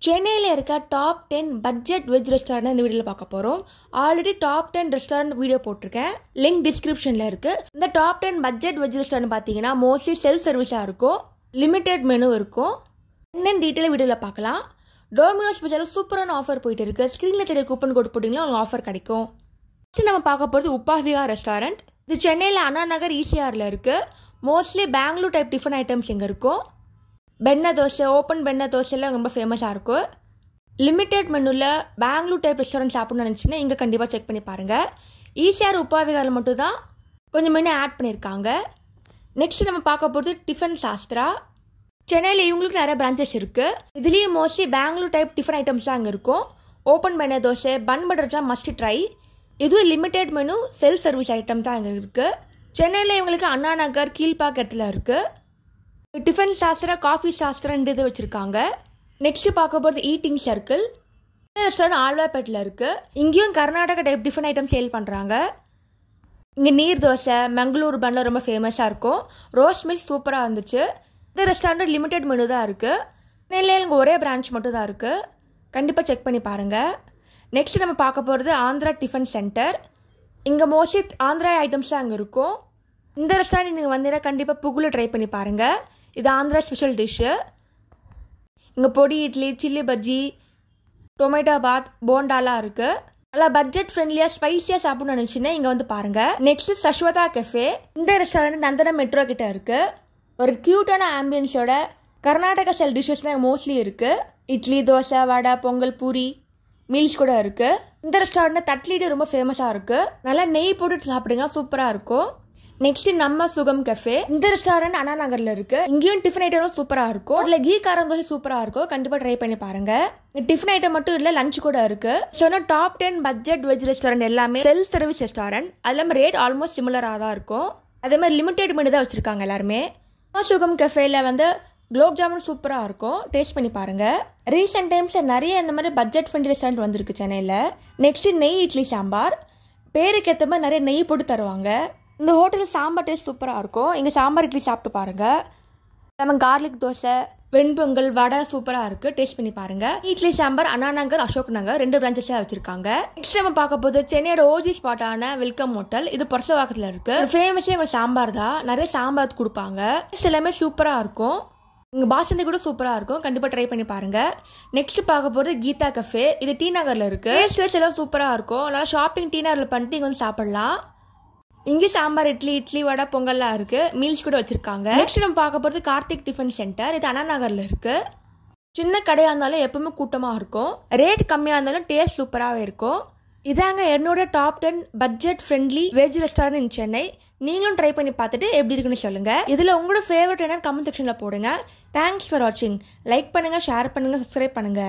சென்னையில் இருக்க top 10 budget veg restaurant இந்த வீடியோவில் பார்க்க போகிறோம். ஆல்ரெடி டாப் 10 ரெஸ்டாரண்ட் வீடியோ போட்டிருக்கேன், லிங்க் டிஸ்கிரிப்ஷனில் இருக்குது. இந்த டாப் 10 பட்ஜெட் வெஜ் ரெஸ்டாரண்ட் பார்த்தீங்கன்னா மோஸ்ட்லி செல்ஃப் சர்வீஸாக இருக்கும், லிமிடெட் மெனு இருக்கும். என்னென்ன டீட்டெயில் வீடியோவில் பார்க்கலாம். டோமினோஸ் ஸ்பெஷல் சூப்பரான ஆஃபர் போயிட்டு இருக்குது. ஸ்க்ரீனில் தெரிய கூப்பன் கோட் போட்டிங்கன்னா உங்களுக்கு ஆஃபர் கிடைக்கும். ஃபஸ்ட்டு நம்ம பார்க்க போகிறது உப்பாவிகா ரெஸ்டாரண்ட். இது சென்னையில் அண்ணா நகர் ஈசிஆரில் இருக்குது. Mostly Bangalore type tiffin items இங்கே இருக்கும். பெண்ணை தோசை, ஓப்பன் பெண்ணை தோசைலாம் ரொம்ப ஃபேமஸாக இருக்கும். லிமிட்டெட் மெனுவில் பெங்களூர் டைப் ரெஸ்டாரண்ட் சாப்பிட்ணுன்னு நினச்சின்னா இங்கே கண்டிப்பாக செக் பண்ணி பாருங்கள். ஈசிஆர் உப்பாவிகாவில் மட்டும் தான் கொஞ்சம் மெனு ஆட் பண்ணியிருக்காங்க. நெக்ஸ்ட் நம்ம பார்க்க போகிறது டிஃபன் சாஸ்திரா. சென்னையில் இவங்களுக்கு நிறைய பிரான்ச்சஸ் இருக்குது. இதுலேயும் mostly Bangalore type tiffin items தான் அங்கே இருக்கும். ஓப்பன் பெண்ணை தோசை, பன் பட்டர்லாம் மஸ்ட் ட்ரை. இதுவும் limited menu self service item தான் அங்கே இருக்குது. சென்னையில் இவங்களுக்கு அண்ணா நகர் கீழ்பாக்க இடத்துல இருக்குது. டிஃபன் சாஸ்திரா, காஃபி சாஸ்திரம் இது வச்சுருக்காங்க. நெக்ஸ்ட்டு பார்க்க போகிறது ஈட்டிங் சர்க்கிள். இந்த ரெஸ்டாரண்ட் ஆழ்வார்பேட்டில் இருக்குது. இங்கேயும் Karnataka type tiffin item sale பண்ணுறாங்க. இங்கே நீர் தோசை, மங்களூர் பன்லாம் ரொம்ப ஃபேமஸாக இருக்கும். ரோஸ் மில்க் சூப்பராக இருந்துச்சு. இந்த ரெஸ்டாரண்ட் லிமிடெட் மெனு தான் இருக்குது. சென்னையில் இங்கே ஒரே பிரான்ச் மட்டும் தான் இருக்குது. கண்டிப்பாக செக் பண்ணி பாருங்கள். நெக்ஸ்ட் நம்ம பார்க்க போகிறது ஆந்திரா டிஃபன் சென்டர். இங்கே மோஸ்ட்லி ஆந்திரா ஐட்டம்ஸ் தான் அங்கே இருக்கும். இந்த ரெஸ்டாரண்ட் நீங்கள் வந்தீங்கன்னா கண்டிப்பாக புகுல ட்ரை பண்ணி பாருங்கள். இது ஆந்திரா ஸ்பெஷல் டிஷ்ஷு. இங்கே பொடி இட்லி, சில்லி பஜ்ஜி, டொமேட்டோ பாத், போண்டாலாம் இருக்குது. நல்லா பட்ஜெட் ஃப்ரெண்ட்லியாக ஸ்பைஸியாக சாப்பிட்ணுன்னு நினச்சின்னா இங்கே வந்து பாருங்கள். Next Shashwata cafe. இந்த ரெஸ்டாரண்ட் நந்தனம் மெட்ரோ கிட்ட இருக்குது. ஒரு க்யூட்டான ஆம்பியன்ஸோட கர்நாடகா ஸ்டைல் டிஷ்ஷஸ்லாம் மோஸ்ட்லி இருக்குது. இட்லி, தோசை, வடை, பொங்கல், பூரி, மீல்ஸ் கூட இருக்குது. இந்த ரெஸ்டாரண்ட் தட்லீடு ரொம்ப ஃபேமஸாக இருக்குது. நல்லா நெய் போட்டு சாப்பிடுங்க, சூப்பராக இருக்கும். நெக்ஸ்ட் நம்ம சுகம் கஃபே. இந்த ரெஸ்டாரண்ட் அண்ணா நகர்ல இருக்கு. இங்கேயும் டிஃபன் ஐட்டம் சூப்பரா இருக்கும். அதுல கீ காரம் தோசை சூப்பரா இருக்கும். கண்டிப்பா ட்ரை பண்ணி பாருங்க. டிஃபன் ஐட்டம் மட்டும் இல்ல, லஞ்ச் கூட இருக்கு. சொன்ன டாப் 10 பட்ஜெட் வெஜ் ரெஸ்டாரண்ட் எல்லாமே செல்ஃப் சர்வீஸ் ரெஸ்டாரண்ட். அது இல்லாம ரேட் ஆல்மோஸ்ட் சிமிலரா தான் இருக்கும். அதே மாதிரி லிமிடெட் மெனு தான் வச்சிருக்காங்க எல்லாருமே. நம்ம சுகம் கஃபேல வந்து குலோப் ஜாமுன் சூப்பரா இருக்கும். டேஸ்ட் பண்ணி பாருங்க. ரீசெண்ட் டைம்ஸ் நிறைய இந்த மாதிரி பட்ஜெட் ஃப்ரெண்ட்லி ரெஸ்டாரண்ட் வந்திருக்கு சென்னையில. நெக்ஸ்ட் நெய் இட்லி சாம்பார். பேருக்கு ஏற்ற மாதிரி நிறைய நெய் போட்டு தருவாங்க. இந்த ஹோட்டலில் சாம்பார் டேஸ்ட் சூப்பராக இருக்கும். இங்கே சாம்பார் இட்லி சாப்பிட்டு பாருங்கள். நம்ம கார்லிக் தோசை, வெண்பொங்கல், வடை சூப்பராக இருக்குது. டேஸ்ட் பண்ணி பாருங்கள். இட்லி சாம்பார் அண்ணா நகர், அசோக் நகர் 2 பிரான்ச்சஸாக வச்சுருக்காங்க. நெக்ஸ்ட் நம்ம பார்க்க போது சென்னையோட ஓஜி ஸ்பாட்டான வெல்கம் ஹோட்டல். இது புரசவாக்கத்தில் இருக்குது. ஃபேமஸே எங்கள் சாம்பார் தான். நிறைய சாம்பார் கொடுப்பாங்க. டேஸ்ட் எல்லாமே சூப்பராக இருக்கும். இங்கே பாசந்தி கூட சூப்பராக இருக்கும். கண்டிப்பாக ட்ரை பண்ணி பாருங்கள். நெக்ஸ்ட் பார்க்க போகிறது கீதா கஃபே. இது டி நகரில் இருக்குது. டேஸ்ட் எல்லாம் சூப்பராக இருக்கும். நல்லா ஷாப்பிங் டி நகரில் பண்ணிட்டு இங்கே வந்து சாப்பிட்லாம். இங்கே சாம்பார், இட்லி, வடை, பொங்கல்லாம் இருக்கு. மீல்ஸ் கூட வச்சிருக்காங்க. நெக்ஸ்ட் நம்ம பார்க்க போகிறது கார்த்திக் டிஃபன் சென்டர். இது அண்ணா நகர்ல இருக்கு. சின்ன கடையாக இருந்தாலும் எப்பவுமே கூட்டமாக இருக்கும். ரேட் கம்மியாக இருந்தாலும் டேஸ்ட் சூப்பராகவே இருக்கும். இதாங்க என்னோட top 10 budget friendly veg restaurant இன் சென்னை. நீங்களும் ட்ரை பண்ணி பார்த்துட்டு எப்படி இருக்குன்னு சொல்லுங்க. இதில் உங்களோட ஃபேவரட் என்னன்னு கமெண்ட் செக்ஷனில் போடுங்க. தேங்க்ஸ் ஃபார் வாட்சிங். லைக் பண்ணுங்க, ஷேர் பண்ணுங்க, சப்ஸ்கிரைப் பண்ணுங்க.